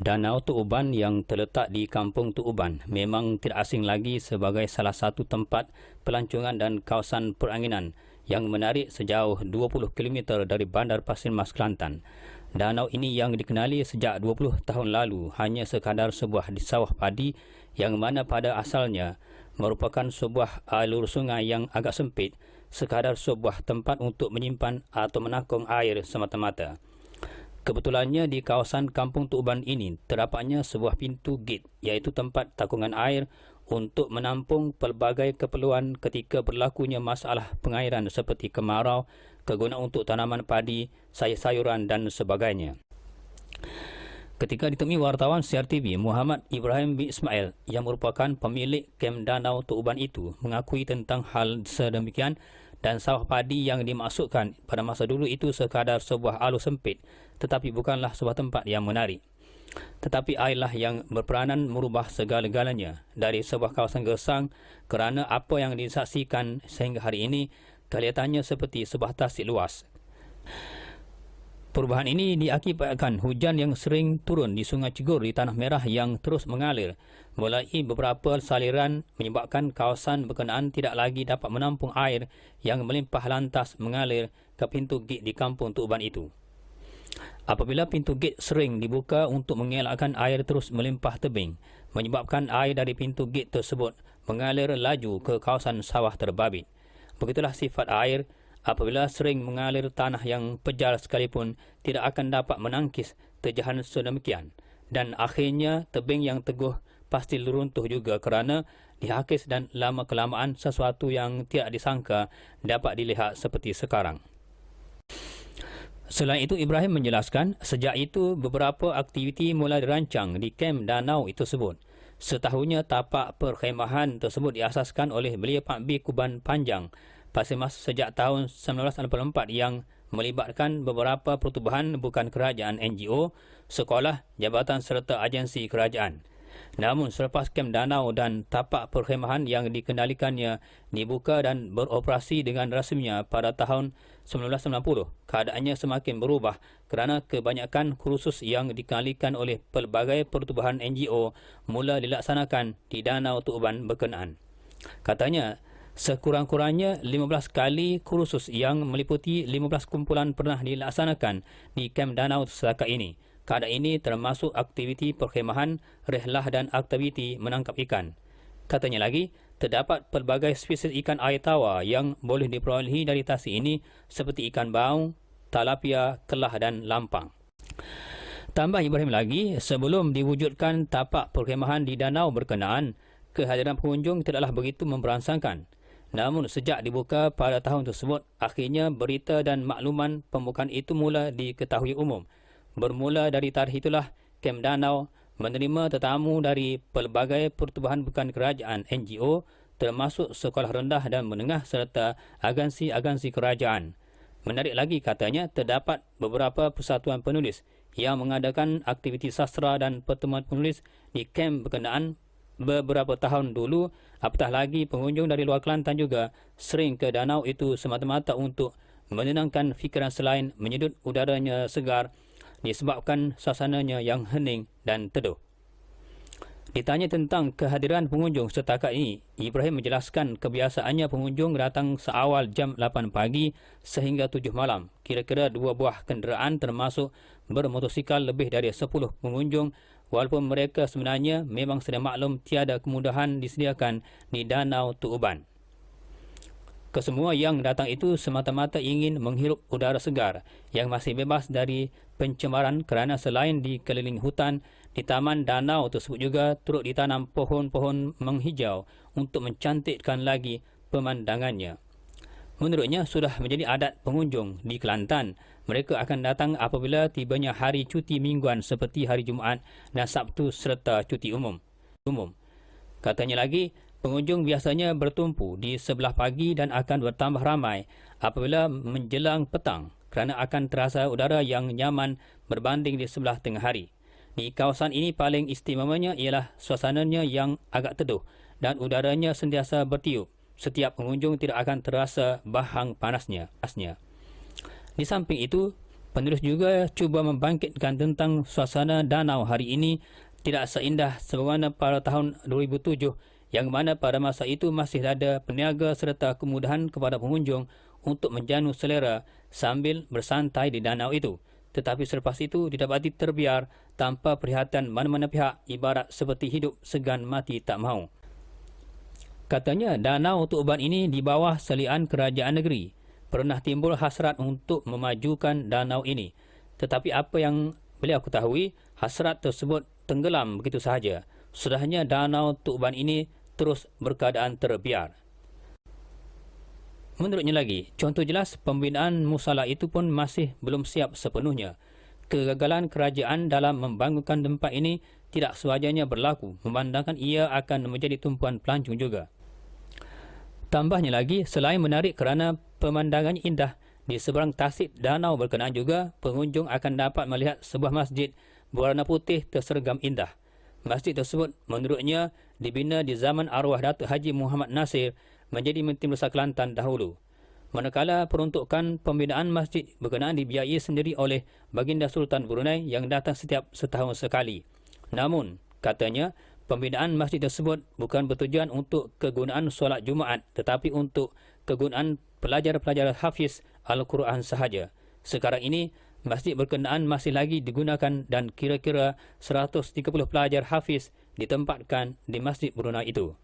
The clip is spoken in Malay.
Danau Tuk Uban yang terletak di Kampung Tuk Uban memang tidak asing lagi sebagai salah satu tempat pelancongan dan kawasan peranginan yang menarik sejauh 20 km dari Bandar Pasir Mas, Kelantan. Danau ini yang dikenali sejak 20 tahun lalu hanya sekadar sebuah sawah padi yang mana pada asalnya merupakan sebuah alur sungai yang agak sempit, sekadar sebuah tempat untuk menyimpan atau menakung air semata-mata. Kebetulannya di kawasan Kampung Tuk Uban ini terdapatnya sebuah pintu gate iaitu tempat takungan air untuk menampung pelbagai keperluan ketika berlakunya masalah pengairan seperti kemarau, kegunaan untuk tanaman padi, sayur-sayuran dan sebagainya. Ketika ditemui wartawan CRTV, Muhammad Ibrahim bin Ismail yang merupakan pemilik kem Danau Tuk Uban itu mengakui tentang hal sedemikian dan sawah padi yang dimaksudkan pada masa dulu itu sekadar sebuah alur sempit tetapi bukanlah sebuah tempat yang menarik. Tetapi airlah yang berperanan merubah segala-galanya dari sebuah kawasan gersang kerana apa yang disaksikan sehingga hari ini kelihatannya seperti sebuah tasik luas. Perubahan ini diakibatkan hujan yang sering turun di Sungai Cigur di Tanah Merah yang terus mengalir melalui beberapa saliran menyebabkan kawasan berkenaan tidak lagi dapat menampung air yang melimpah lantas mengalir ke pintu gate di Kampung Tuk Uban itu. Apabila pintu gate sering dibuka untuk mengelakkan air terus melimpah tebing, menyebabkan air dari pintu gate tersebut mengalir laju ke kawasan sawah terbabit. Begitulah sifat air. Apabila sering mengalir tanah yang pejal sekalipun tidak akan dapat menangkis terjangan sedemikian dan akhirnya tebing yang teguh pasti runtuh juga kerana dihakis dan lama-kelamaan sesuatu yang tidak disangka dapat dilihat seperti sekarang. Selain itu, Ibrahim menjelaskan sejak itu beberapa aktiviti mulai dirancang di kem danau itu tersebut. Setahunya tapak perkhemahan tersebut diasaskan oleh Belia Pak B. Kuban Panjang Pasir Mas sejak tahun 1964 yang melibatkan beberapa pertubuhan bukan kerajaan NGO, sekolah, jabatan serta agensi kerajaan. Namun selepas kem danau dan tapak perkhemahan yang dikendalikannya dibuka dan beroperasi dengan rasminya pada tahun 1990, keadaannya semakin berubah kerana kebanyakan kursus yang dikendalikan oleh pelbagai pertubuhan NGO mula dilaksanakan di Danau Tuk Uban berkenaan. Katanya, sekurang-kurangnya 15 kali kursus yang meliputi 15 kumpulan pernah dilaksanakan di kem danau setakat ini. Keadaan ini termasuk aktiviti perkhemahan, rehlah dan aktiviti menangkap ikan. Katanya lagi, terdapat pelbagai spesies ikan air tawar yang boleh diperolehi dari tasik ini seperti ikan baung, talapia, kelah dan lampang. Tambah Ibrahim lagi, sebelum diwujudkan tapak perkhemahan di danau berkenaan, kehadiran pengunjung tidaklah begitu memberangsangkan. Namun sejak dibuka pada tahun tersebut, akhirnya berita dan makluman pembukaan itu mula diketahui umum. Bermula dari tarikh itulah, kem danau menerima tetamu dari pelbagai pertubuhan bukan kerajaan NGO termasuk sekolah rendah dan menengah serta agensi-agensi kerajaan. Menarik lagi katanya, terdapat beberapa persatuan penulis yang mengadakan aktiviti sastra dan pertemuan penulis di kem berkenaan beberapa tahun dulu. Apatah lagi pengunjung dari luar Kelantan juga sering ke danau itu semata-mata untuk menenangkan fikiran selain menyedut udaranya segar disebabkan suasananya yang hening dan teduh. Ditanya tentang kehadiran pengunjung setakat ini, Ibrahim menjelaskan kebiasaannya pengunjung datang seawal jam 8 pagi sehingga 7 malam. Kira-kira 2 buah kenderaan termasuk bermotosikal lebih dari 10 pengunjung, walaupun mereka sebenarnya memang sedia maklum tiada kemudahan disediakan di Danau Tuk Uban. Kesemua yang datang itu semata-mata ingin menghirup udara segar yang masih bebas dari pencemaran kerana selain dikelilingi hutan, di taman danau tersebut juga turut ditanam pohon-pohon menghijau untuk mencantikkan lagi pemandangannya. Menurutnya sudah menjadi adat pengunjung di Kelantan. Mereka akan datang apabila tibanya hari cuti mingguan seperti hari Jumaat dan Sabtu serta cuti umum. Katanya lagi, pengunjung biasanya bertumpu di sebelah pagi dan akan bertambah ramai apabila menjelang petang kerana akan terasa udara yang nyaman berbanding di sebelah tengah hari. Di kawasan ini paling istimewanya ialah suasananya yang agak teduh dan udaranya sentiasa bertiup. Setiap pengunjung tidak akan terasa bahang panasnya. Di samping itu, penulis juga cuba membangkitkan tentang suasana danau hari ini tidak seindah sebagaimana pada tahun 2007 yang mana pada masa itu masih ada peniaga serta kemudahan kepada pengunjung untuk menjanu selera sambil bersantai di danau itu. Tetapi selepas itu didapati terbiar tanpa perhatian mana-mana pihak, ibarat seperti hidup segan mati tak mahu. Katanya danau Tuban ini di bawah selian kerajaan negeri. Pernah timbul hasrat untuk memajukan danau ini. Tetapi apa yang beliau ketahui, hasrat tersebut tenggelam begitu sahaja. Sudahnya danau Tuban ini terus berkeadaan terbiar. Menurutnya lagi, contoh jelas pembinaan musala itu pun masih belum siap sepenuhnya. Kegagalan kerajaan dalam membangunkan tempat ini tidak sewajarnya berlaku, memandangkan ia akan menjadi tumpuan pelancong juga. Tambahnya lagi, selain menarik kerana pemandangannya indah, di seberang tasik danau berkenaan juga, pengunjung akan dapat melihat sebuah masjid berwarna putih tersergam indah. Masjid tersebut menurutnya dibina di zaman arwah Datuk Haji Muhammad Nasir menjadi Menteri Besar Kelantan dahulu. Manakala peruntukan pembinaan masjid berkenaan dibiayai sendiri oleh Baginda Sultan Brunei yang datang setiap setahun sekali. Namun, katanya, pembinaan masjid tersebut bukan bertujuan untuk kegunaan solat Jumaat tetapi untuk kegunaan pelajar-pelajar hafiz Al-Quran sahaja. Sekarang ini, masjid berkenaan masih lagi digunakan dan kira-kira 130 pelajar hafiz ditempatkan di Masjid Brunei itu.